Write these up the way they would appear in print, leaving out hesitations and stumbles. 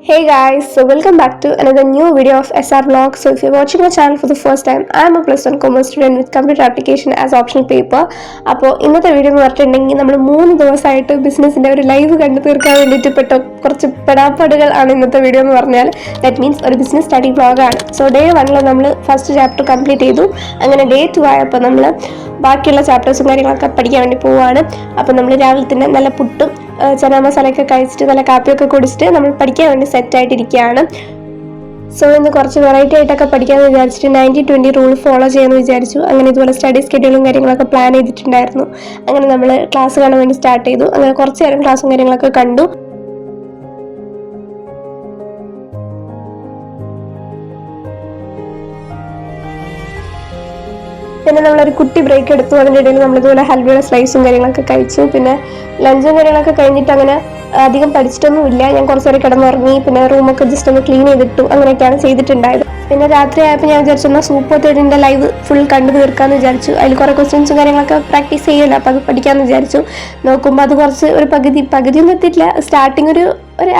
Hey guys, so welcome back to another new video of SR Vlog. So if you're watching my channel for the first time, I am a plus one commerce student with computer application as optional paper. അപ്പോൾ ഇന്നത്തെ video എന്ന് പറഞ്ഞിട്ടുണ്ടെങ്കിൽ നമ്മൾ 3 ദിവസമായിട്ട് ബിസിനസ്സിൻ്റെ ഒരു live കണ്ടു തീർക്കാൻ വേണ്ടിയിട്ട് കുറച്ച് പെടാപ്പാടുകൾ ആണ് ഇന്നത്തെ വീഡിയോ എന്ന് പറഞ്ഞാൽ. ദാറ്റ് മീൻസ് ഒരു ബിസിനസ് സ്റ്റഡി വ്ളോഗാണ്. സോ ഡേ 1 നമ്മൾ ഫസ്റ്റ് ചാപ്റ്റർ കംപ്ലീറ്റ് ചെയ്തു. അങ്ങനെ ഡേ 2 ആയപ്പോൾ നമ്മൾ ബാക്കിയുള്ള ചാപ്റ്റേഴ്സും കാര്യങ്ങളൊക്കെ പഠിക്കാൻ വേണ്ടി പോവുകയാണ്. അപ്പോൾ നമ്മൾ രാവിലെ തന്നെ നല്ല പുട്ടും ചന മസാലയൊക്കെ കഴിച്ചിട്ട് നല്ല കാപ്പിയൊക്കെ കുടിച്ചിട്ട് നമ്മൾ പഠിക്കാൻ വേണ്ടി സെറ്റായിട്ടിരിക്കുകയാണ്. സോ ഇന്ന് കുറച്ച് വെറൈറ്റി ആയിട്ടൊക്കെ പഠിക്കാമെന്ന് വിചാരിച്ചിട്ട് 90-20 റൂൾ ഫോളോ ചെയ്യാമെന്ന് വിചാരിച്ചു. അങ്ങനെ ഇതുപോലെ സ്റ്റഡി സ്കെഡ്യൂളും കാര്യങ്ങളൊക്കെ പ്ലാൻ ചെയ്തിട്ടുണ്ടായിരുന്നു. അങ്ങനെ നമ്മൾ ക്ലാസ് കാണാൻ വേണ്ടി സ്റ്റാർട്ട് ചെയ്തു. അങ്ങനെ കുറച്ച് നേരം ക്ലാസ്സും കാര്യങ്ങളൊക്കെ കണ്ടു. പിന്നെ നമ്മളൊരു കുട്ടി ബ്രേക്ക് എടുത്തു. അതിൻ്റെ ഇടയിൽ നമ്മളിതുപോലെ ഹൽവയുടെ സ്ലൈസും കാര്യങ്ങളൊക്കെ കഴിച്ചു. പിന്നെ ലഞ്ചും കാര്യങ്ങളൊക്കെ കഴിഞ്ഞിട്ട് അങ്ങനെ അധികം പഠിച്ചിട്ടൊന്നുമില്ല. ഞാൻ കുറച്ച് നേരം കിടന്നുറങ്ങി. പിന്നെ റൂമൊക്കെ ജസ്റ്റ് ഒന്ന് ക്ലീൻ ചെയ്തിട്ടു. അങ്ങനെയൊക്കെയാണ് ചെയ്തിട്ടുണ്ടായത്. പിന്നെ രാത്രി ആയപ്പോൾ ഞാൻ വിചാരിച്ചു സൂപ്പർ തേർഡിൻ്റെ ലൈവ് ഫുൾ കണ്ടു തീർക്കാമെന്ന് വിചാരിച്ചു. അതിൽ കുറേ ക്വസ്റ്റ്യൻസും കാര്യങ്ങളൊക്കെ പ്രാക്ടീസ് ചെയ്യുമല്ലോ, അപ്പോൾ അത് പഠിക്കാമെന്ന് വിചാരിച്ചു. നോക്കുമ്പോൾ അത് കുറച്ച് ഒരു പകുതിയൊന്നും എത്തിയിട്ടില്ല. സ്റ്റാർട്ടിങ് ഒരു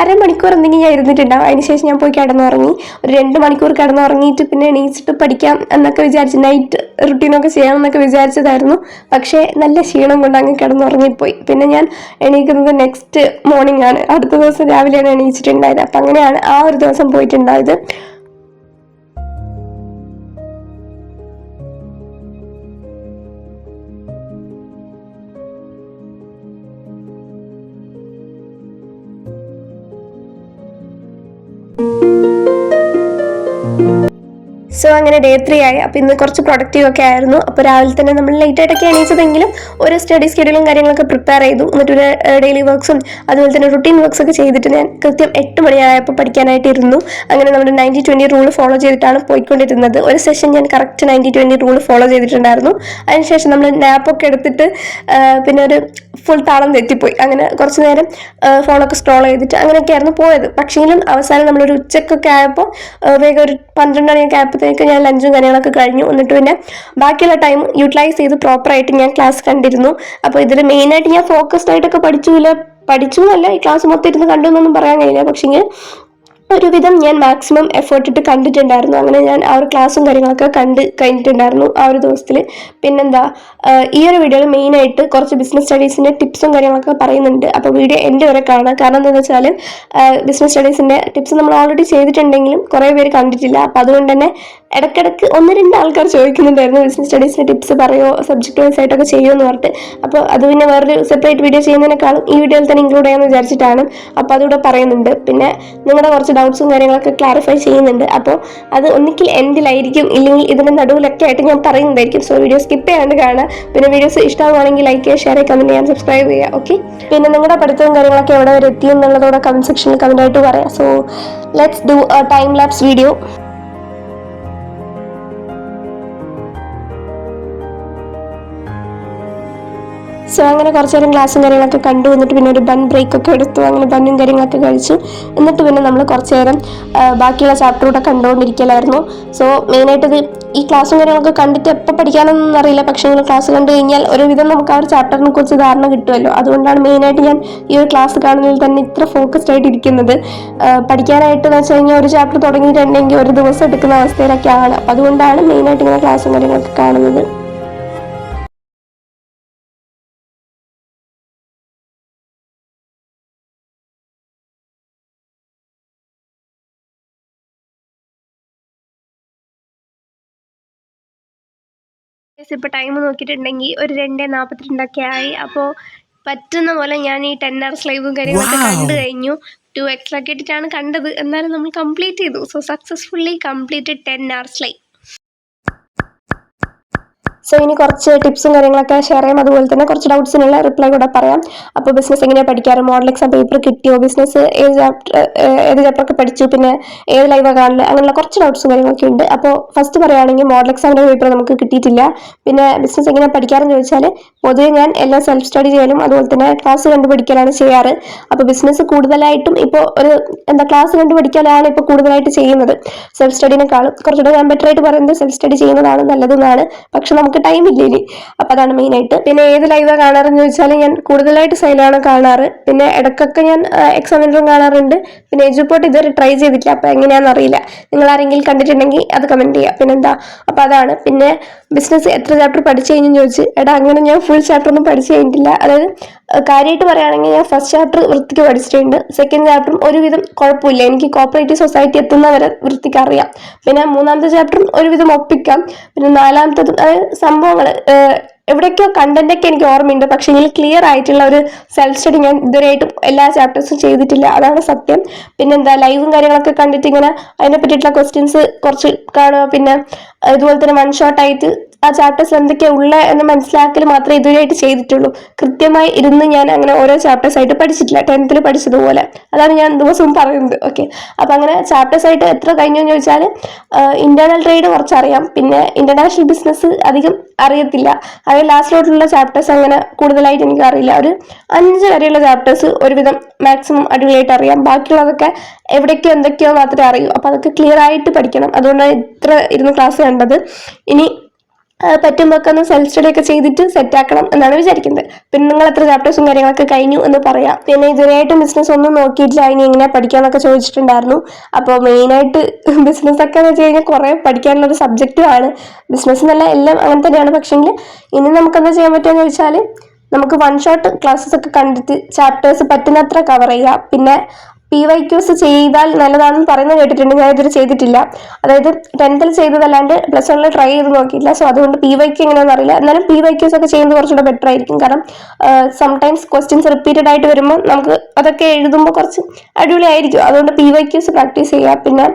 അരമണിക്കൂർ എന്തെങ്കിലും ഞാൻ ഇരുന്നിട്ടുണ്ടാവും. അതിനുശേഷം ഞാൻ പോയി കിടന്നുറങ്ങി. ഒരു 2 മണിക്കൂർ കിടന്നുറങ്ങിയിട്ട് പിന്നെ എണീച്ചിട്ട് പഠിക്കാം എന്നൊക്കെ വിചാരിച്ചു. നൈറ്റ് റുട്ടീനൊക്കെ ചെയ്യാമെന്നൊക്കെ വിചാരിച്ചതായിരുന്നു. പക്ഷേ നല്ല ക്ഷീണം കൊണ്ട് അങ്ങ് കിടന്നുറങ്ങിപ്പോയി. പിന്നെ ഞാൻ എണീക്കുന്നത് നെക്സ്റ്റ് മോർണിംഗ് ആണ്. അടുത്ത ദിവസം രാവിലെയാണ് എണീച്ചിട്ടുണ്ടായത്. അപ്പം അങ്ങനെയാണ് ആ ഒരു ദിവസം പോയിട്ടുണ്ടായത്. സോ അങ്ങനെ ഡേ 3 ആയി. അപ്പോൾ ഇന്ന് കുറച്ച് പ്രൊഡക്റ്റീവ് ഒക്കെ ആയിരുന്നു. അപ്പോൾ രാവിലെ തന്നെ നമ്മൾ ലേറ്റായിട്ടൊക്കെ എണീച്ചതെങ്കിലും ഒരു സ്റ്റഡി സ്കെഡ്യൂളും കാര്യങ്ങളൊക്കെ പ്രിപ്പയർ ചെയ്തു. എന്നിട്ട് ഒരു ഡെയിലി വർക്ക്സും അതുപോലെ തന്നെ റുട്ടീൻ വർക്ക്സ് ഒക്കെ ചെയ്തിട്ട് ഞാൻ കൃത്യം 8 മണിയായപ്പോൾ പഠിക്കാനായിട്ട് ഇരുന്നു. അങ്ങനെ നമ്മൾ 90-20 റൂൾ ഫോളോ ചെയ്തിട്ടാണ് പോയിക്കൊണ്ടിരുന്നത്. ഒരു സെഷൻ ഞാൻ കറക്റ്റ് 90-20 റൂൾ ഫോളോ ചെയ്തിട്ടുണ്ടായിരുന്നു. അതിനുശേഷം നമ്മൾ നാപ്പൊക്കെ എടുത്തിട്ട് പിന്നെ ഒരു ഫുൾ താളം തെറ്റിപ്പോയി. അങ്ങനെ കുറച്ച് നേരം ഫോണൊക്കെ സ്ക്രോൾ ചെയ്തിട്ട് അങ്ങനെയൊക്കെയായിരുന്നു പോയത്. പക്ഷേങ്കിലും അവസാനം നമ്മളൊരു ഉച്ചക്കൊക്കെ ആയപ്പോൾ വേഗം ഒരു 12 മണിയൊക്കെ ആയപ്പോഴത്തേക്ക് ഞാൻ ലഞ്ചും കാര്യങ്ങളൊക്കെ കഴിഞ്ഞു. എന്നിട്ട് പിന്നെ ബാക്കിയുള്ള ടൈം യൂട്ടിലൈസ് ചെയ്ത് പ്രോപ്പറായിട്ട് ഞാൻ ക്ലാസ് കണ്ടിരുന്നു. അപ്പോൾ ഇതിൽ മെയിനായിട്ട് ഞാൻ ഫോക്കസ്ഡ് ആയിട്ടൊക്കെ പഠിച്ചു എന്നല്ല, ഈ ക്ലാസ് മൊത്തം ഇരുന്ന് കണ്ടു എന്നൊന്നും പറയാൻ കഴിയില്ല. പക്ഷേ ഒരുവിധം ഞാൻ മാക്സിമം എഫേർട്ട് ഇട്ട് കണ്ടിട്ടുണ്ടായിരുന്നു. അങ്ങനെ ഞാൻ ആ ഒരു ക്ലാസ്സും കാര്യങ്ങളൊക്കെ കഴിഞ്ഞിട്ടുണ്ടായിരുന്നു ആ ഒരു ദിവസത്തിൽ. പിന്നെന്താ, ഈ ഒരു വീഡിയോയിൽ മെയിനായിട്ട് കുറച്ച് ബിസിനസ് സ്റ്റഡീസിൻ്റെ ടിപ്സും കാര്യങ്ങളൊക്കെ പറയുന്നുണ്ട്. അപ്പോൾ വീഡിയോ എൻ്റെ വരെ കാണാം. കാരണം എന്താണെന്ന് വെച്ചാൽ ബിസിനസ് സ്റ്റഡീസിൻ്റെ ടിപ്സ് നമ്മൾ ഓൾറെഡി ചെയ്തിട്ടുണ്ടെങ്കിലും കുറേ പേര് കണ്ടിട്ടില്ല. അപ്പോൾ അതുകൊണ്ട് തന്നെ ഇടയ്ക്കിടയ്ക്ക് 1-2 ആൾക്കാർ ചോദിക്കുന്നുണ്ടായിരുന്നു ബിസിനസ് സ്റ്റഡീസിൻ്റെ ടിപ്സ് പറയുമോ, സബ്ജക്ട് വൈസ് ആയിട്ടൊക്കെ ചെയ്യുമെന്ന് പറഞ്ഞിട്ട്. അപ്പോൾ അത് പിന്നെ വേറൊരു സെപ്പറേറ്റ് വീഡിയോ ചെയ്യുന്നതിനേക്കാളും ഈ വീഡിയോയിൽ തന്നെ ഇൻക്ലൂഡ് ചെയ്യാമെന്ന് വിചാരിച്ചിട്ടാണ്. അപ്പോൾ അതുകൂടെ പറയുന്നുണ്ട്. പിന്നെ നിങ്ങളുടെ കുറച്ച് ഡൗട്ട്സും കാര്യങ്ങളൊക്കെ ക്ലാരിഫൈ ചെയ്യുന്നുണ്ട്. അപ്പോൾ അത് ഒന്നിക്കിൽ എൻഡിലായിരിക്കും, ഇല്ലെങ്കിൽ ഇതിൻ്റെ നടുവിലൊക്കെ ആയിട്ട് ഞാൻ പറയുന്നതായിരിക്കും. സോ വീഡിയോ സ്കിപ്പ് ചെയ്യാണ്ട് കാണുക. പിന്നെ വീഡിയോസ് ഇഷ്ടമാണെങ്കിൽ ലൈക്ക് ചെയ്യുക, ഷെയർ ചെയ്യുക, കമൻറ്റ് ചെയ്യാൻ, സബ്സ്ക്രൈബ് ചെയ്യുക. ഓക്കെ, പിന്നെ നിങ്ങളുടെ പഠിത്തവും കാര്യങ്ങളൊക്കെ എവിടെ വരെ എത്തി എന്നുള്ളതോടെ കമൻറ്റ് സെക്ഷനിൽ കമൻ്റ് ആയിട്ട് പറയാം. So let's do A time lapse video. So അങ്ങനെ കുറച്ച് നേരം ക്ലാസ്സും കാര്യങ്ങളൊക്കെ കണ്ടു. എന്നിട്ട് പിന്നെ ഒരു ബൺ ബ്രേക്കൊക്കെ എടുത്തു. അങ്ങനെ ബണ്ണും കാര്യങ്ങളൊക്കെ കഴിച്ചു. എന്നിട്ട് പിന്നെ നമ്മൾ കുറച്ച് നേരം ബാക്കിയുള്ള ചാപ്റ്റർ കൂടെ കണ്ടുകൊണ്ടിരിക്കലായിരുന്നു. സോ മെയിനായിട്ടത് ഈ ക്ലാസ്സും കാര്യങ്ങളൊക്കെ കണ്ടിട്ട് എപ്പോൾ പഠിക്കാനൊന്നും അറിയില്ല. പക്ഷേ നിങ്ങൾ ക്ലാസ് കണ്ടു കഴിഞ്ഞാൽ ഒരുവിധം നമുക്ക് ആ ഒരു ചാപ്റ്ററിനെ കുറിച്ച് ധാരണ കിട്ടുമല്ലോ. അതുകൊണ്ടാണ് മെയിനായിട്ട് ഞാൻ ഈ ഒരു ക്ലാസ് കാണുന്നതിൽ തന്നെ ഇത്ര ഫോക്കസ്ഡ് ആയിട്ട് ഇരിക്കുന്നത്. പഠിക്കാനായിട്ട് എന്ന് വെച്ച് കഴിഞ്ഞാൽ ഒരു ചാപ്റ്റർ തുടങ്ങിയിട്ടുണ്ടെങ്കിൽ ഒരു ദിവസം എടുക്കുന്ന അവസ്ഥയിലൊക്കെയാണ്. അപ്പോൾ അതുകൊണ്ടാണ് മെയിനായിട്ട് ഇങ്ങനെ ക്ലാസ്സും കാര്യങ്ങളൊക്കെ കാണുന്നത്. ഇപ്പോൾ ടൈം നോക്കിയിട്ടുണ്ടെങ്കിൽ ഒരു 2:42 ആയി. അപ്പോൾ പറ്റുന്ന പോലെ ഞാൻ ഈ 10 hours ലൈവും കാര്യങ്ങളൊക്കെ കണ്ടു കഴിഞ്ഞു. 2 എക്സ്ട്രാ കേട്ടിട്ടാണ് കണ്ടത്. എന്നാലും നമ്മൾ കംപ്ലീറ്റ് ചെയ്തു. So successfully completed 10 hours live. So ഇനി കുറച്ച് ടിപ്സും കാര്യങ്ങളൊക്കെ ഷെയർ ചെയ്യാം. അതുപോലെ തന്നെ കുറച്ച് ഡൗട്ട്സിനുള്ള റിപ്ലൈ കൂടെ പറയാം. അപ്പോൾ ബിസിനസ് എങ്ങനെയാണ് പഠിക്കാറ്, മോഡൽ എക്സാം പേപ്പർ കിട്ടിയോ, ബിസിനസ് ഏത് ചാപ്റ്ററൊക്കെ പഠിച്ചു, പിന്നെ ഏത് ലൈവാണ് കാണുന്നത്, അങ്ങനെയുള്ള കുറച്ച് ഡൗട്ട്സും കാര്യങ്ങളൊക്കെ ഉണ്ട്. അപ്പോൾ ഫസ്റ്റ് പറയുകയാണെങ്കിൽ മോഡൽ എക്സാമിൻ്റെ പേപ്പർ നമുക്ക് കിട്ടിയിട്ടില്ല. പിന്നെ ബിസിനസ് എങ്ങനെയാണ് പഠിക്കാറെന്ന് ചോദിച്ചാൽ പൊതുവെ ഞാൻ എല്ലാം സെൽഫ് സ്റ്റഡി ചെയ്യാനും അതുപോലെ തന്നെ ക്ലാസ് കണ്ടു പഠിക്കലാണ് ചെയ്യാറ്. അപ്പോൾ ബിസിനസ് കൂടുതലായിട്ടും ഇപ്പോൾ ക്ലാസ് കണ്ടു പഠിക്കാനാണ് ഇപ്പോൾ കൂടുതലായിട്ട് ചെയ്യുന്നത്. സെൽഫ് സ്റ്റഡിനേക്കാളും കുറച്ചുകൂടെ ഞാൻ ബെറ്റർ ആയിട്ട് പറയുന്നത് സെൽഫ് സ്റ്റഡി ചെയ്യുന്നതാണ് നല്ലതെന്നാണ്. പക്ഷെ നമുക്ക് നമുക്ക് ടൈം ഇല്ല ഇനി. അപ്പോൾ അതാണ് മെയിനായിട്ട്. പിന്നെ ഏത് ലൈവാണ് കാണാറെന്ന് ചോദിച്ചാൽ ഞാൻ കൂടുതലായിട്ട് സൈലാണ് കാണാറ്. പിന്നെ ഇടയ്ക്കൊക്കെ ഞാൻ എക്സാമിനും കാണാറുണ്ട്. പിന്നെ എജുപോർട്ട് ഇതുവരെ ട്രൈ ചെയ്തിട്ടില്ല, അപ്പോൾ എങ്ങനെയാണെന്ന് അറിയില്ല. നിങ്ങൾ ആരെങ്കിലും കണ്ടിട്ടുണ്ടെങ്കിൽ അത് കമൻറ്റ് ചെയ്യുക. പിന്നെന്താ, അപ്പോൾ അതാണ്. പിന്നെ ബിസിനസ് എത്ര ചാപ്റ്റർ പഠിച്ചു കഴിഞ്ഞെന്ന് ചോദിച്ച്, എടാ അങ്ങനെ ഞാൻ ഫുൾ ചാപ്റ്റർ ഒന്നും പഠിച്ചു കഴിഞ്ഞിട്ടില്ല. അതായത് കാര്യമായിട്ട് പറയുകയാണെങ്കിൽ ഞാൻ ഫസ്റ്റ് ചാപ്റ്റർ വൃത്തിക്ക് പഠിച്ചിട്ടുണ്ട്. സെക്കൻഡ് ചാപ്റ്ററും ഒരുവിധം കുഴപ്പമില്ല, എനിക്ക് കോപ്പറേറ്റീവ് സൊസൈറ്റി എത്തുന്നവരെ വൃത്തിക്ക് അറിയാം. പിന്നെ മൂന്നാമത്തെ ചാപ്റ്ററും ഒരുവിധം ഒപ്പിക്കാം. പിന്നെ നാലാമത്തതും അതായത് സംഭവങ്ങൾ എവിടേക്കോ കണ്ടന്റൊക്കെ എനിക്ക് ഓർമ്മയുണ്ട്, പക്ഷെ ഇതിൽ ക്ലിയർ ആയിട്ടുള്ള ഒരു സെൽഫ് സ്റ്റഡി ഞാൻ ഇതുവരെയായിട്ടും എല്ലാ ചാപ്റ്റേഴ്സും ചെയ്തിട്ടില്ല, അതാണ് സത്യം. പിന്നെന്താ, ലൈവും കാര്യങ്ങളൊക്കെ കണ്ടിട്ട് ഇങ്ങനെ അതിനെ പറ്റിയിട്ടുള്ള ക്വസ്റ്റ്യൻസ് കുറച്ച് കാണുക. പിന്നെ ഇതുപോലെ തന്നെ വൺ ഷോട്ടായിട്ട് ആ ചാപ്റ്റേഴ്സ് എന്തൊക്കെയാണ് ഉള്ളത് എന്ന് മനസ്സിലാക്കൽ മാത്രമേ ഇതുവരെയായിട്ട് ചെയ്തിട്ടുള്ളൂ. കൃത്യമായി ഇരുന്ന് ഞാൻ അങ്ങനെ ഓരോ ചാപ്റ്റേഴ്സ് ആയിട്ട് പഠിച്ചിട്ടില്ല, 10th പഠിച്ചതുപോലെ. അതാണ് ഞാൻ ദിവസവും പറയുന്നത്. ഓക്കെ, അപ്പം അങ്ങനെ ചാപ്റ്റേഴ്സ് ആയിട്ട് എത്ര കഴിഞ്ഞു എന്ന് ചോദിച്ചാൽ ഇന്റേണൽ ട്രേഡ് കുറച്ചറിയാം, പിന്നെ ഇന്റർനാഷണൽ ബിസിനസ് അധികം അറിയത്തില്ല. അത് ലാസ്റ്റിലോട്ടുള്ള ചാപ്റ്റേഴ്സ് അങ്ങനെ കൂടുതലായിട്ട് എനിക്ക് അറിയില്ല. ഒരു 5 വരെയുള്ള ചാപ്റ്റേഴ്സ് ഒരുവിധം മാക്സിമം അടിപൊളിയായിട്ട് അറിയാം. ബാക്കിയുള്ളതൊക്കെ എവിടേക്കോ എന്തൊക്കെയോ മാത്രമേ അറിയൂ. അപ്പം അതൊക്കെ ക്ലിയർ ആയിട്ട് പഠിക്കണം. അതുകൊണ്ടാണ് ഇത്ര ഇരുന്ന് ക്ലാസ് കണ്ടത്. ഇനി പറ്റുമ്പോൾ ഒക്കെ ഒന്ന് സെൽഫ് സ്റ്റഡി ഒക്കെ ചെയ്തിട്ട് സെറ്റ് ആക്കണം എന്നാണ് വിചാരിക്കുന്നത്. പിന്നെ നിങ്ങൾ എത്ര ചാപ്റ്റേഴ്സും കാര്യങ്ങളൊക്കെ കഴിഞ്ഞു എന്ന് പറയാം. പിന്നെ ഇതുവരെയായിട്ടും ബിസിനസ് ഒന്നും നോക്കിയിട്ടില്ല, ഇനി എങ്ങനെ പഠിക്കാന്നൊക്കെ ചോദിച്ചിട്ടുണ്ടായിരുന്നു. അപ്പോൾ മെയിനായിട്ട് ബിസിനസ് ഒക്കെ എന്ന് വെച്ച് കഴിഞ്ഞാൽ കുറേ പഠിക്കാനുള്ള ഒരു സബ്ജക്റ്റുമാണ്. ബിസിനസ് എന്നല്ല, എല്ലാം അങ്ങനെ തന്നെയാണ്. പക്ഷെങ്കിൽ ഇനി നമുക്ക് എന്താ ചെയ്യാൻ പറ്റുമെന്ന് ചോദിച്ചാൽ നമുക്ക് വൺ ഷോട്ട് ക്ലാസ്സസ് ഒക്കെ കണ്ടിട്ട് ചാപ്റ്റേഴ്സ് പറ്റുന്നത്ര കവർ ചെയ്യുക. പിന്നെ PYQs ചെയ്താൽ നല്ലതാണെന്ന് പറയുന്നത് കേട്ടിട്ടുണ്ട്, ഞാൻ ഇതുവരെ ചെയ്തിട്ടില്ല. അതായത് 10th ചെയ്തതല്ലാണ്ട് +1 ട്രൈ ചെയ്ത് നോക്കിയില്ല. സോ അതുകൊണ്ട് PYQ എങ്ങനെയാണെന്ന് അറിയില്ല. എന്നാലും PYQs ഒക്കെ ചെയ്യുന്നത് കുറച്ചുകൂടെ ബെറ്റർ ആയിരിക്കും. കാരണം സംടൈംസ് ക്വസ്റ്റ്യൻസ് റിപ്പീറ്റഡ് ആയിട്ട് വരുമ്പോൾ നമുക്ക് അതൊക്കെ എഴുതുമ്പോൾ കുറച്ച് അടിപൊളിയായിരിക്കും. അതുകൊണ്ട് PYQs പ്രാക്ടീസ് ചെയ്യുക. പിന്നെ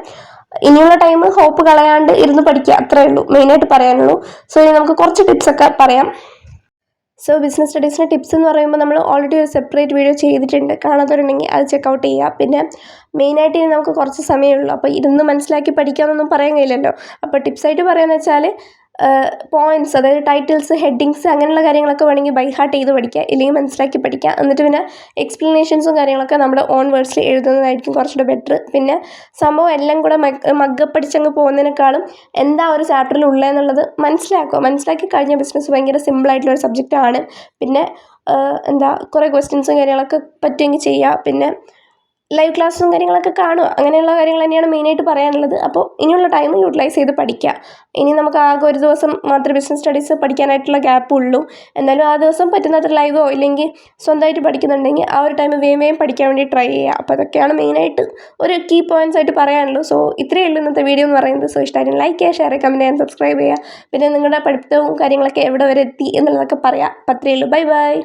ഇനിയുള്ള ടൈം ഹോപ്പ് കളയാണ്ട് ഇരുന്ന് പഠിക്കുക, അത്രേ ഉള്ളൂ മെയിനായിട്ട് പറയാനുള്ളൂ. സോ ഇനി നമുക്ക് കുറച്ച് ടിപ്സ് ഒക്കെ പറയാം. സോ ബിസിനസ് സ്റ്റഡീസിൻ്റെ ടിപ്സ് എന്ന് പറയുമ്പോൾ നമ്മൾ ഓൾറെഡി ഒരു സെപ്പറേറ്റ് വീഡിയോ ചെയ്തിട്ടുണ്ട്, കാണാത്തവരുണ്ടെങ്കിൽ അത് ചെക്കൗട്ട് ചെയ്യുക. പിന്നെ മെയിനായിട്ട് ഇനി നമുക്ക് കുറച്ച് സമയമുള്ളൂ, അപ്പോൾ ഇരുന്ന് മനസ്സിലാക്കി പഠിക്കാമെന്നൊന്നും പറയാൻ കഴിയില്ലല്ലോ. അപ്പോൾ ടിപ്സായിട്ട് പറയാമെന്ന് വെച്ചാൽ പോയിന്റ്സ്, അതായത് ടൈറ്റിൽസ്, ഹെഡിങ്സ്, അങ്ങനെയുള്ള കാര്യങ്ങളൊക്കെ വേണമെങ്കിൽ ബൈ ഹാർട്ട് ചെയ്ത് പഠിക്കുക, ഇല്ലെങ്കിൽ മനസ്സിലാക്കി പഠിക്കുക. എന്നിട്ട് പിന്നെ എക്സ്പ്ലനേഷൻസും കാര്യങ്ങളൊക്കെ നമ്മുടെ ഓൺ വേർഡ്സിൽ എഴുതുന്നതായിരിക്കും കുറച്ചുകൂടെ ബെറ്റർ. പിന്നെ സംഭവം എല്ലാം കൂടെ മഗ്ഗപ്പടിച്ചങ്ങ് പോകുന്നതിനേക്കാളും എന്താ ഒരു ചാപ്റ്ററിൽ ഉള്ളതെന്നുള്ളത് മനസ്സിലാക്കി കഴിഞ്ഞ ബിസിനസ് ഭയങ്കര സിമ്പിളായിട്ടുള്ളൊരു സബ്ജക്റ്റാണ്. പിന്നെ എന്താ കുറേ ക്വസ്റ്റ്യൻസും കാര്യങ്ങളൊക്കെ പറ്റുമെങ്കിൽ ചെയ്യുക. പിന്നെ ലൈവ് ക്ലാസ്സും കാര്യങ്ങളൊക്കെ കാണുക, അങ്ങനെയുള്ള കാര്യങ്ങൾ തന്നെയാണ് മെയിനായിട്ട് പറയാനുള്ളത്. അപ്പോൾ ഇനിയുള്ള ടൈം യൂട്ടിലൈസ് ചെയ്ത് പഠിക്കുക. ഇനി നമുക്ക് ആകെ ഒരു ദിവസം മാത്രമേ ബിസിനസ് സ്റ്റഡീസ് പഠിക്കാനായിട്ടുള്ള ഗ്യാപ്പ് ഉള്ളൂ. എന്നാലും ആ ദിവസം പറ്റുന്നത്ര ലൈവോ ഇല്ലെങ്കിൽ സ്വന്തമായിട്ട് പഠിക്കുന്നുണ്ടെങ്കിൽ ആ ഒരു ടൈം വേഗം പഠിക്കാൻ വേണ്ടി ട്രൈ ചെയ്യുക. അപ്പോൾ അതൊക്കെയാണ് മെയിനായിട്ട് ഒരു കീ പോയിന്റ്സ് ആയിട്ട് പറയാനുള്ളൂ. സോ ഇത്രയേ ഉള്ളൂ ഇന്നത്തെ വീഡിയോ എന്ന് പറയുന്നത്. സോ ഇഷ്ടമായിട്ട് ലൈക്ക് ചെയ്യുക, ഷെയർ ചെയ്യുക, കമൻറ്റ് ചെയ്യാൻ, സബ്സ്ക്രൈബ് ചെയ്യുക. പിന്നെ നിങ്ങളുടെ പഠിത്തവും കാര്യങ്ങളൊക്കെ എവിടെ വരെ എത്തി എന്നുള്ളതൊക്കെ പറയാം. അപ്പോൾ അത്രയേ ഉള്ളൂ. Bye bye.